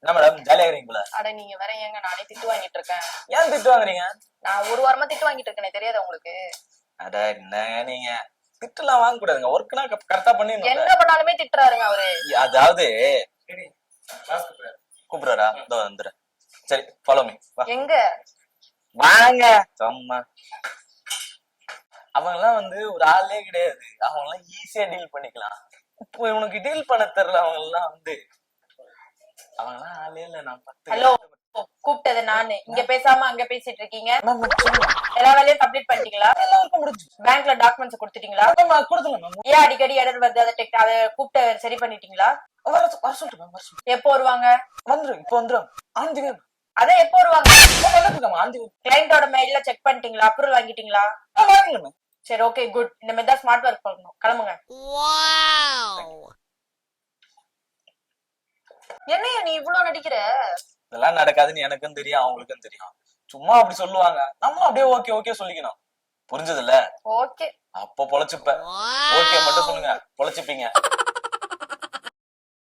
என்ன மேடம் ஜாலியா இருக்கீங்களா? அட நீங்க வேற ஏங்க, நானே திட்டு வாங்கிட்டு இருக்கேன். ஏன் திட்டு வாங்குறீங்க? நான் ஒரு வாரமா திட்டு வாங்கிட்டு இருக்கேனே, தெரியாதா உங்களுக்கு? அட என்னங்க நீங்க திட்டுலாம் வாங்க கூடாதுங்க. ஒர்க்னா கரெக்டா பண்ணிடணும். என்ன பண்ணாலுமே திட்டுறாருங்க அவரு. அதாவது கூப்பிடுறாரா? இதோ வந்துடுறேன். சரி ஃபாலோ மீ. எங்க வாங்க. சும்மா அவங்க எல்லாம் வந்து ஒரு ஆளே கிடையாது. அவங்க எல்லாம் ஈஸியா டீல் பண்ணிக்கலாம். இப்போ உனக்கு டீல் பண்ண தெரியல. அவங்க எல்லாம் வந்து அவங்க எல்லாம் ஆளே இல்ல. நான் ஹலோ, கூப்பிட்டது நானு. இங்க பேசாம அங்க பேசிட்டு இருக்கீங்க. எல்லா வேலையும் கம்ப்ளீட் பண்ணிட்டீங்களா? எல்லாருக்கும் முடிஞ்சு. பேங்க்ல டாக்குமெண்ட்ஸ் கொடுத்துட்டீங்களா? கொடுத்துருங்க. ஏன் அடிக்கடி எரர் வருது? அதை கூப்பிட்டு சரி பண்ணிட்டீங்களா? வர சொல்லிட்டு எப்போ வருவாங்க? வந்துரும். இப்போ வந்துரும். ஆஞ்சி அதான் எப்போ வருவாங்க? ஆஞ்சி கிளைண்டோட மெயில்ல செக் பண்ணிட்டீங்களா? அப்ரூவல் வாங்கிட்டீங்களா? வாங்கிடுங்க. சரி, ஓகே, குட். இந்த மாதிரி தான் ஸ்மார்ட் ஒர்க் பண்ணணும். கிளம்புங்க. என்னையா நீ இவ்வளவு நடிக்கிற? இதெல்லாம் நடக்காதுன்னு எனக்கும் தெரியும், அவங்களுக்கும் தெரியும். சும்மா அப்படி சொல்லுவாங்க, நம்மளும் அப்படியே ஓகே ஓகே சொல்லிக்கணும். புரிஞ்சது இல்ல? ஓகே. அப்ப பொழைச்சுப்ப. ஓகே மட்டும் சொல்லுங்க, பொழைச்சுப்பீங்க.